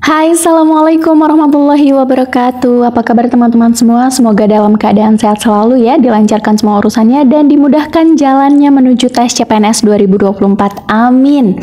Hai, Assalamualaikum warahmatullahi wabarakatuh. Apa kabar teman-teman semua? Semoga dalam keadaan sehat selalu ya, dilancarkan semua urusannya dan dimudahkan jalannya menuju tes CPNS 2024. Amin.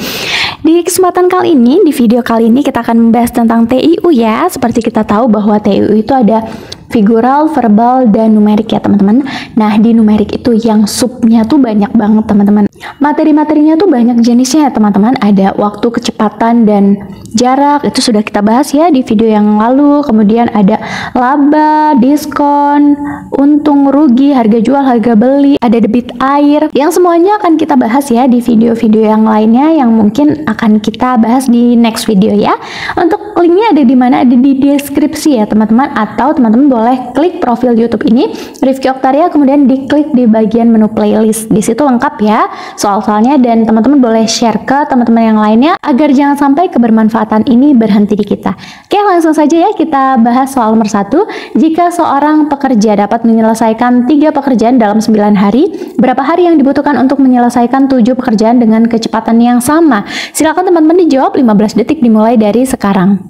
Di kesempatan kali ini, di video kali ini kita akan membahas tentang TIU ya. Seperti kita tahu bahwa TIU itu ada figural, verbal, dan numerik ya teman-teman. Nah, di numerik itu yang subnya tuh banyak banget teman-teman. Materi-materinya tuh banyak jenisnya ya teman-teman. Ada waktu, kecepatan, dan jarak. Itu sudah kita bahas ya di video yang lalu. Kemudian ada laba, diskon, untung, rugi, harga jual, harga beli, ada debit air. Yang semuanya akan kita bahas ya di video-video yang lainnya yang mungkin akan kita bahas di next video ya. Untuk linknya ada di mana? Ada di deskripsi ya teman-teman, atau teman-teman boleh klik profil YouTube ini Rifki Oktaria, kemudian diklik di bagian menu playlist. Di situ lengkap ya soal-soalnya, dan teman-teman boleh share ke teman-teman yang lainnya agar jangan sampai kebermanfaatan ini berhenti di kita. Oke, langsung saja ya kita bahas soal nomor 1. Jika seorang pekerja dapat menyelesaikan 3 pekerjaan dalam 9 hari, berapa hari yang dibutuhkan untuk menyelesaikan 7 pekerjaan dengan kecepatan yang sama? Silakan teman-teman dijawab, 15 detik dimulai dari sekarang.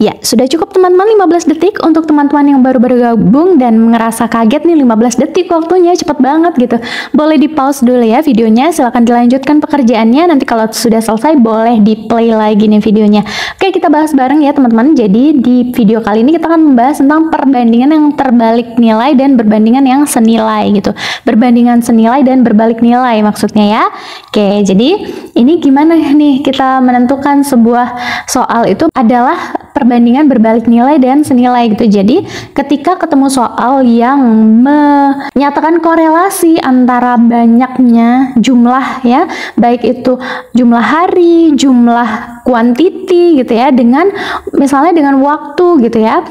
Ya, sudah cukup teman-teman 15 detik. Untuk teman-teman yang baru bergabung dan ngerasa kaget nih 15 detik waktunya cepet banget gitu. Boleh di pause dulu ya videonya, silahkan dilanjutkan pekerjaannya. Nanti kalau sudah selesai boleh di play lagi nih videonya. Oke, kita bahas bareng ya teman-teman. Jadi di video kali ini kita akan membahas tentang perbandingan yang terbalik nilai dan perbandingan yang senilai gitu. Perbandingan senilai dan berbalik nilai maksudnya ya. Oke, jadi ini gimana nih kita menentukan sebuah soal itu adalah perbandingan berbalik nilai dan senilai gitu. Jadi ketika ketemu soal yang menyatakan korelasi antara banyaknya jumlah ya, baik itu jumlah hari, jumlah kuantiti gitu ya, dengan misalnya dengan waktu gitu ya,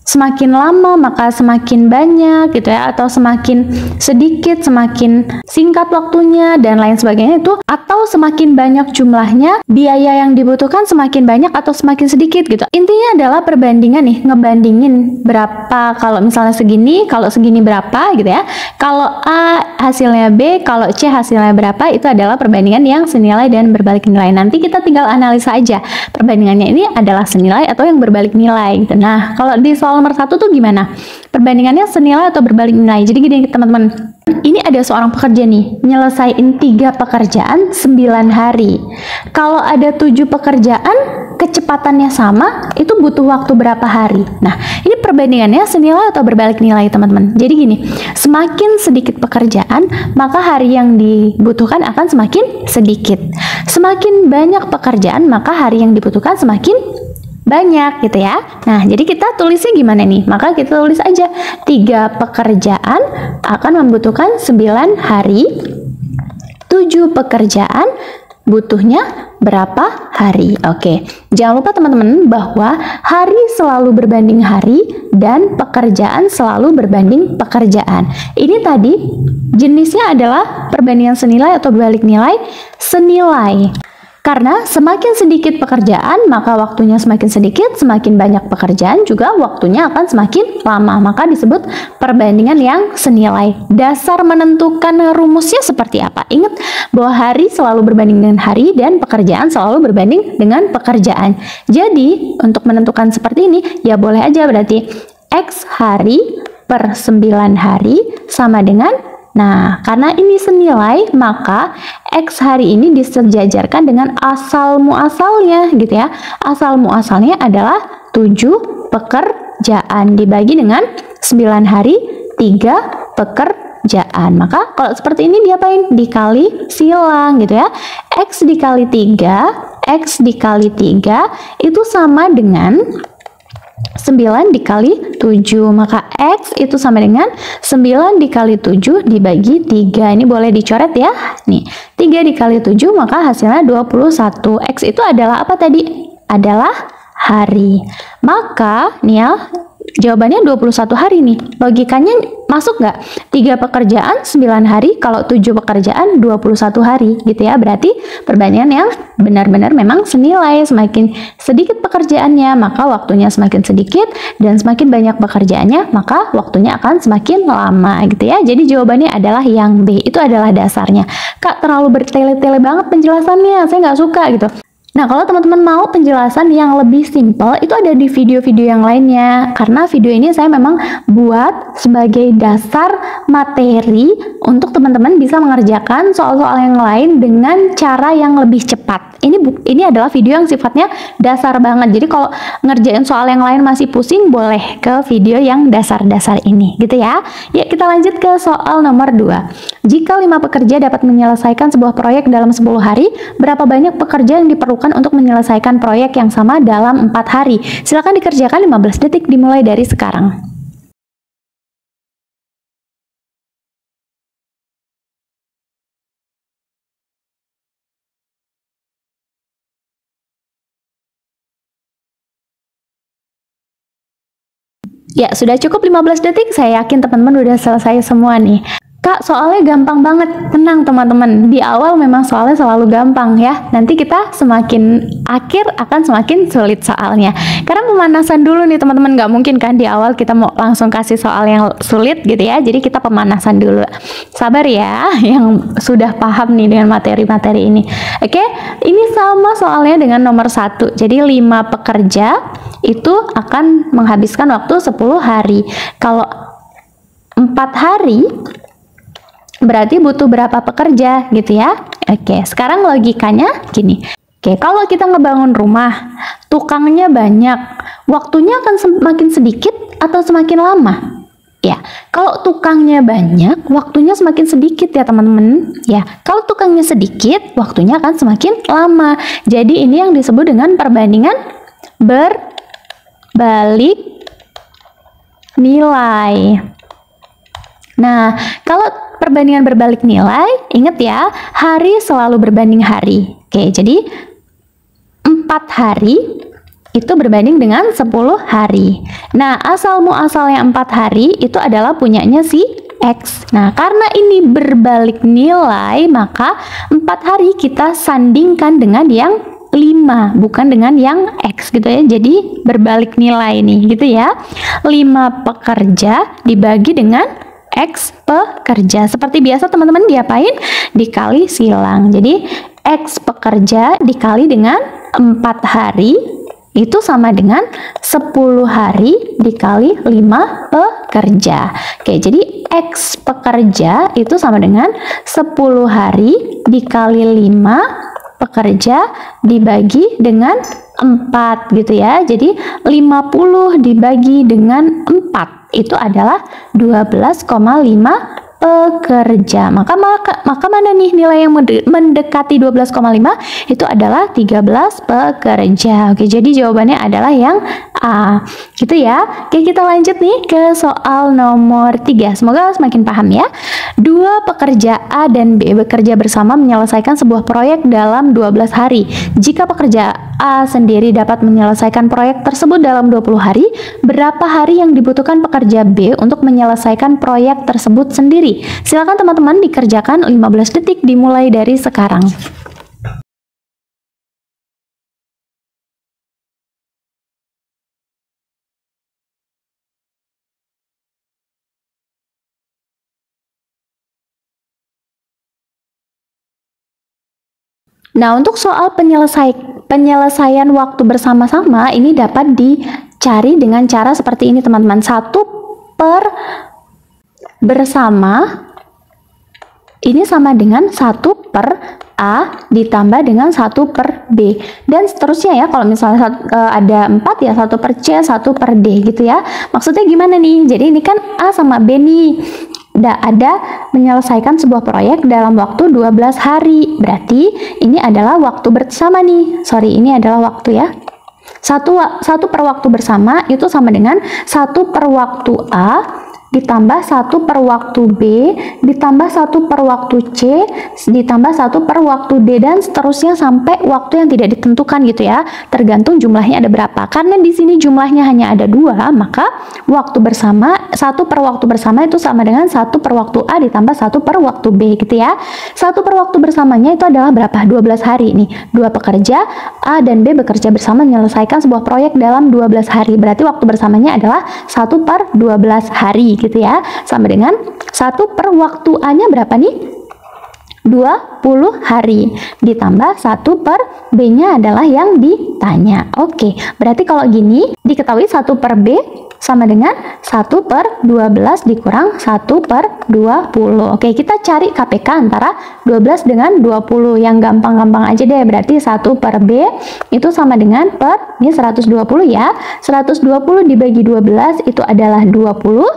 semakin lama maka semakin banyak gitu ya, atau semakin sedikit semakin singkat waktunya dan lain sebagainya itu, atau semakin banyak jumlahnya biaya yang dibutuhkan semakin banyak atau semakin sedikit gitu. Intinya adalah perbandingan nih, ngebandingin berapa, kalau misalnya segini, kalau segini berapa gitu ya, kalau A hasilnya B, kalau C hasilnya berapa. Itu adalah perbandingan yang senilai dan berbalik nilai. Nanti kita tinggal analisa aja perbandingannya ini adalah senilai atau yang berbalik nilai gitu. Nah, kalau di soal nomor 1 tuh gimana? Perbandingannya senilai atau berbalik nilai. Jadi gini teman-teman, ini ada seorang pekerja nih, nyelesain 3 pekerjaan 9 hari. Kalau ada 7 pekerjaan, kecepatannya sama, itu butuh waktu berapa hari? Nah, ini perbandingannya senilai atau berbalik nilai teman-teman. Jadi gini, semakin sedikit pekerjaan, maka hari yang dibutuhkan akan semakin sedikit. Semakin banyak pekerjaan, maka hari yang dibutuhkan semakin banyak gitu ya. Nah, jadi kita tulisnya gimana nih? Maka kita tulis aja 3 pekerjaan akan membutuhkan 9 hari, 7 pekerjaan butuhnya berapa hari. Oke, jangan lupa teman-teman bahwa hari selalu berbanding hari dan pekerjaan selalu berbanding pekerjaan. Ini tadi jenisnya adalah perbandingan senilai atau berbalik nilai. Senilai, karena semakin sedikit pekerjaan maka waktunya semakin sedikit, semakin banyak pekerjaan juga waktunya akan semakin lama, maka disebut perbandingan yang senilai. Dasar menentukan rumusnya seperti apa? Ingat bahwa hari selalu berbanding dengan hari dan pekerjaan selalu berbanding dengan pekerjaan. Jadi untuk menentukan seperti ini ya boleh aja berarti X hari per 9 hari sama dengan, nah, karena ini senilai, maka X hari ini disejajarkan dengan asal muasalnya gitu ya. Asal muasalnya adalah 7 pekerjaan dibagi dengan 9 hari 3 pekerjaan. Maka kalau seperti ini diapain? Dikali silang gitu ya. X dikali 3, X dikali 3 itu sama dengan 9 dikali 7, maka X itu sama dengan 9 dikali 7 dibagi 3. Ini boleh dicoret ya. Nih, 3 dikali 7 maka hasilnya 21. X itu adalah apa tadi? Adalah hari. Maka nih ya, jawabannya 21 hari nih. Logikanya masuk nggak? 3 pekerjaan 9 hari, kalau 7 pekerjaan 21 hari gitu ya. Berarti perbandingan yang benar-benar memang senilai. Semakin sedikit pekerjaannya, maka waktunya semakin sedikit, dan semakin banyak pekerjaannya, maka waktunya akan semakin lama gitu ya. Jadi jawabannya adalah yang B. Itu adalah dasarnya. Kak, terlalu bertele-tele banget penjelasannya, saya nggak suka gitu. Nah, kalau teman-teman mau penjelasan yang lebih simpel, itu ada di video-video yang lainnya. Karena video ini saya memang buat sebagai dasar materi untuk teman-teman bisa mengerjakan soal-soal yang lain dengan cara yang lebih cepat. Ini adalah video yang sifatnya dasar banget. Jadi kalau ngerjain soal yang lain masih pusing, boleh ke video yang dasar-dasar ini, gitu ya. Ya, kita lanjut ke soal nomor 2. Jika 5 pekerja dapat menyelesaikan sebuah proyek dalam 10 hari, berapa banyak pekerja yang diperlukan untuk menyelesaikan proyek yang sama dalam 4 hari? Silakan dikerjakan 15 detik dimulai dari sekarang. Ya, sudah cukup 15 detik. Saya yakin teman-teman udah selesai semua nih. Kak, soalnya gampang banget. Tenang teman-teman, di awal memang soalnya selalu gampang ya. Nanti kita semakin akhir akan semakin sulit soalnya. Karena pemanasan dulu nih teman-teman, nggak mungkin kan di awal kita mau langsung kasih soal yang sulit gitu ya. Jadi kita pemanasan dulu. Sabar ya yang sudah paham nih dengan materi-materi ini. Oke, ini sama soalnya dengan nomor 1. Jadi 5 pekerja itu akan menghabiskan waktu 10 hari. Kalau 4 hari berarti butuh berapa pekerja gitu ya. Oke, sekarang logikanya gini. Oke, kalau kita ngebangun rumah, tukangnya banyak, waktunya akan semakin sedikit atau semakin lama? Ya, kalau tukangnya banyak, waktunya semakin sedikit ya teman-teman. Ya, kalau tukangnya sedikit, waktunya akan semakin lama. Jadi ini yang disebut dengan perbandingan berbalik nilai. Nah, kalau perbandingan berbalik nilai, ingat ya, hari selalu berbanding hari. Oke, jadi 4 hari itu berbanding dengan 10 hari. Nah, asal muasalnya 4 hari itu adalah punyanya si X. Nah, karena ini berbalik nilai, maka 4 hari kita sandingkan dengan yang 5, bukan dengan yang X gitu ya. Jadi berbalik nilai nih gitu ya. 5 pekerja dibagi dengan X pekerja. Seperti biasa teman-teman diapain? Dikali silang. Jadi X pekerja dikali dengan 4 hari itu sama dengan 10 hari dikali 5 pekerja. Oke, jadi X pekerja itu sama dengan 10 hari dikali 5 pekerja dibagi dengan 4 gitu ya. Jadi 50 dibagi dengan 4 itu adalah 12,5 pekerja. Maka mana nih nilai yang mendekati 12,5? Itu adalah 13 pekerja. Oke, jadi jawabannya adalah yang A. Gitu ya. Oke, kita lanjut nih ke soal nomor 3. Semoga semakin paham ya. 2 pekerja A dan B bekerja bersama menyelesaikan sebuah proyek dalam 12 hari. Jika pekerja A sendiri dapat menyelesaikan proyek tersebut dalam 20 hari, berapa hari yang dibutuhkan pekerja B untuk menyelesaikan proyek tersebut sendiri? Silakan teman-teman dikerjakan 15 detik dimulai dari sekarang. Nah, untuk soal penyelesaian waktu bersama-sama ini dapat dicari dengan cara seperti ini teman-teman. 1 per bersama ini sama dengan 1 per A ditambah dengan 1 per B. Dan seterusnya ya, kalau misalnya ada 4 ya 1 per C, 1 per D gitu ya. Maksudnya gimana nih? Jadi ini kan A sama B nih. Ada menyelesaikan sebuah proyek dalam waktu 12 hari. Berarti ini adalah waktu bersama nih. Sorry, ini adalah waktu ya. Satu per waktu bersama itu sama dengan 1 per waktu A ditambah 1 per waktu B, ditambah 1 per waktu C, ditambah 1 per waktu D, dan seterusnya sampai waktu yang tidak ditentukan gitu ya. Tergantung jumlahnya ada berapa. Karena di sini jumlahnya hanya ada 2, maka waktu bersama 1 per waktu bersama itu sama dengan 1 per waktu A ditambah 1 per waktu B gitu ya. 1 per waktu bersamanya itu adalah berapa? 12 hari nih. 2 pekerja A dan B bekerja bersama menyelesaikan sebuah proyek dalam 12 hari. Berarti waktu bersamanya adalah 1 per 12 hari gitu ya. Sama dengan 1 per waktu A-nya berapa nih? 20 hari ditambah 1 per B-nya adalah yang ditanya. Oke, berarti kalau gini diketahui 1 per B sama dengan 1 per 12 dikurang 1 per 20. Oke, kita cari KPK antara 12 dengan 20 yang gampang-gampang aja deh. Berarti 1 per B itu sama dengan per, ini 120 ya, 120 dibagi 12 itu adalah 20,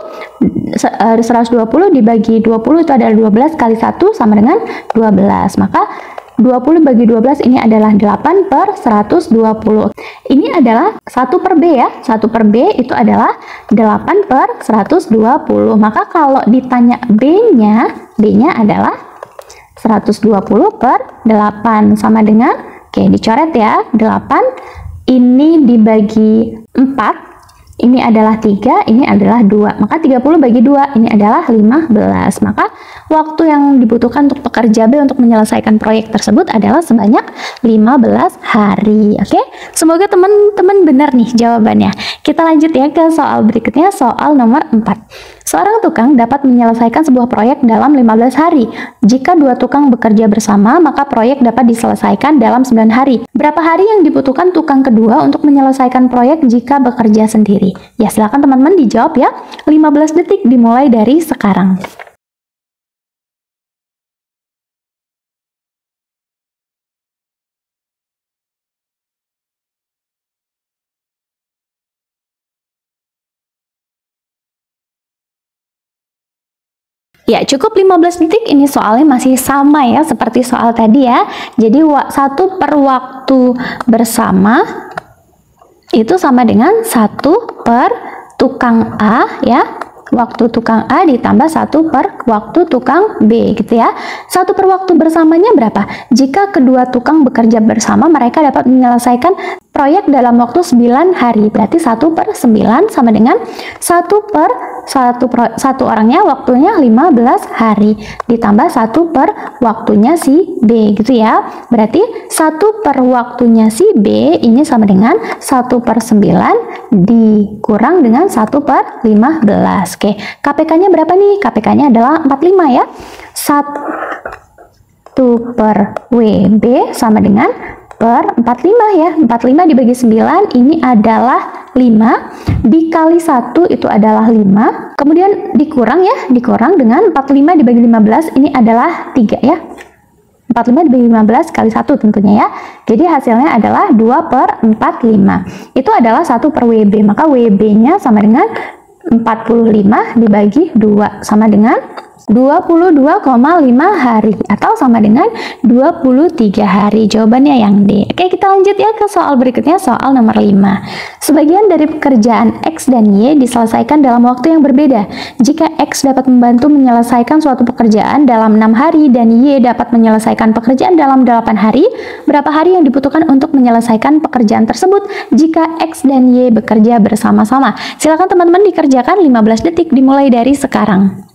120 dibagi 20 itu adalah 12 kali 1 sama dengan 12. Maka 20 bagi 12 ini adalah 8 per 120. Ini adalah 1 per B ya. 1 per B itu adalah 8 per 120. Maka kalau ditanya B-nya adalah 120 per 8 sama dengan, oke dicoret ya, 8 ini dibagi 4. Ini adalah 3, ini adalah 2. Maka 30 bagi 2, ini adalah 15. Maka waktu yang dibutuhkan untuk pekerja B untuk menyelesaikan proyek tersebut adalah sebanyak 15 hari. Oke, semoga teman-teman benar nih jawabannya. Kita lanjut ya ke soal berikutnya, soal nomor 4. Seorang tukang dapat menyelesaikan sebuah proyek dalam 15 hari. Jika 2 tukang bekerja bersama, maka proyek dapat diselesaikan dalam 9 hari. Berapa hari yang dibutuhkan tukang kedua untuk menyelesaikan proyek jika bekerja sendiri? Ya, silakan teman-teman dijawab ya. 15 detik dimulai dari sekarang. Ya, cukup 15 detik. Ini soalnya masih sama ya, seperti soal tadi ya. Jadi 1 per waktu bersama itu sama dengan 1 per tukang A ya. Waktu tukang A ditambah 1 per waktu tukang B gitu ya. 1 per waktu bersamanya berapa? Jika kedua tukang bekerja bersama, mereka dapat menyelesaikan proyek dalam waktu 9 hari. Berarti 1 per 9 sama dengan 1 per 1 orangnya waktunya 15 hari ditambah 1 per waktunya si B gitu ya. Berarti 1 per waktunya si B ini sama dengan 1 per 9 dikurang dengan 1 per 15. Oke, KPK-nya berapa nih? KPK-nya adalah 45 ya. 1 per WB sama dengan per 45 ya. 45 dibagi 9 ini adalah 5, dikali 1 itu adalah 5, kemudian dikurang ya, dikurang dengan 45 dibagi 15 ini adalah 3 ya. 45 dibagi 15 kali 1 tentunya ya. Jadi hasilnya adalah 2 per 45. Itu adalah 1 per WB, maka WB-nya sama dengan 45 dibagi 2 sama dengan 22,5 hari atau sama dengan 23 hari. Jawabannya yang D. Oke, kita lanjut ya ke soal berikutnya, soal nomor 5. Sebagian dari pekerjaan X dan Y diselesaikan dalam waktu yang berbeda. Jika X dapat membantu menyelesaikan suatu pekerjaan dalam 6 hari dan Y dapat menyelesaikan pekerjaan dalam 8 hari, berapa hari yang dibutuhkan untuk menyelesaikan pekerjaan tersebut jika X dan Y bekerja bersama-sama? Silakan teman-teman dikerjakan, 15 detik dimulai dari sekarang.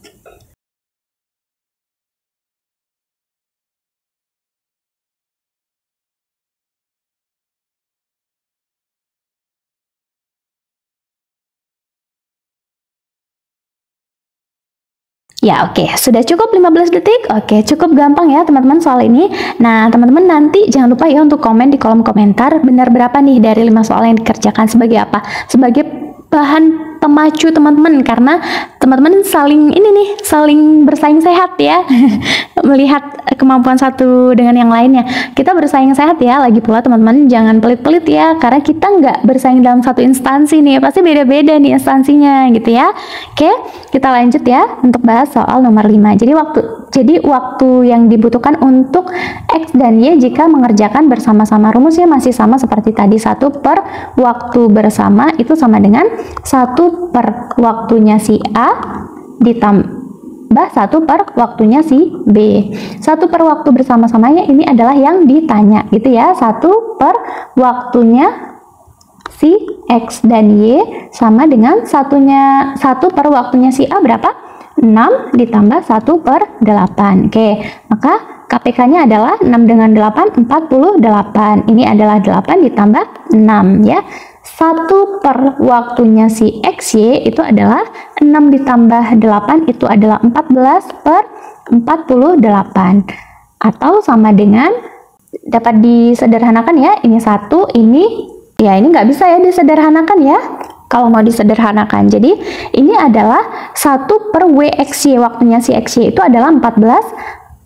Ya, oke, sudah cukup 15 detik. Oke, cukup gampang ya teman-teman soal ini. Nah, teman-teman nanti jangan lupa ya untuk komen di kolom komentar benar berapa nih dari 5 soal yang dikerjakan, sebagai apa? Sebagai bahan pemacu teman-teman, karena teman-teman saling saling bersaing sehat ya. Melihat kemampuan satu dengan yang lainnya, kita bersaing sehat ya. Lagi pula teman-teman jangan pelit-pelit ya, karena kita nggak bersaing dalam satu instansi nih, pasti beda-beda nih instansinya gitu ya. Oke, kita lanjut ya untuk bahas soal nomor 5. Jadi waktu yang dibutuhkan untuk X dan Y jika mengerjakan bersama-sama, rumusnya masih sama seperti tadi. 1 per waktu bersama itu sama dengan 1 per waktunya si A ditambah 1 per waktunya si B. 1 per waktu bersama-samanya ini adalah yang ditanya gitu ya. 1 per waktunya si X dan Y sama dengan 1 per waktunya si A berapa? 6 ditambah 1 per 8. Oke, maka KPK-nya adalah 6 dengan 8, 48. Ini adalah 8 ditambah 6 ya. 1 per waktunya si XY itu adalah 6 ditambah 8 itu adalah 14 per 48. Atau sama dengan, dapat disederhanakan ya, ini 1, ini ya ini nggak bisa ya disederhanakan ya. Kalau mau disederhanakan, jadi ini adalah 1 per WXY, waktunya si XY itu adalah 14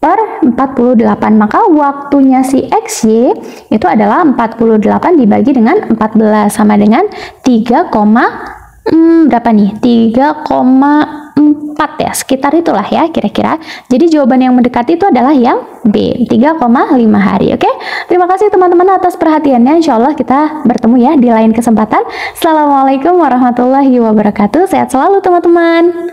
per 48, maka waktunya si XY itu adalah 48 dibagi dengan 14 sama dengan 3, berapa nih? 3,4 ya, sekitar itulah ya kira-kira. Jadi jawaban yang mendekati itu adalah yang B, 3,5 hari. Oke, terima kasih teman-teman atas perhatiannya. Insya Allah kita bertemu ya di lain kesempatan. Assalamualaikum warahmatullahi wabarakatuh. Sehat selalu teman-teman.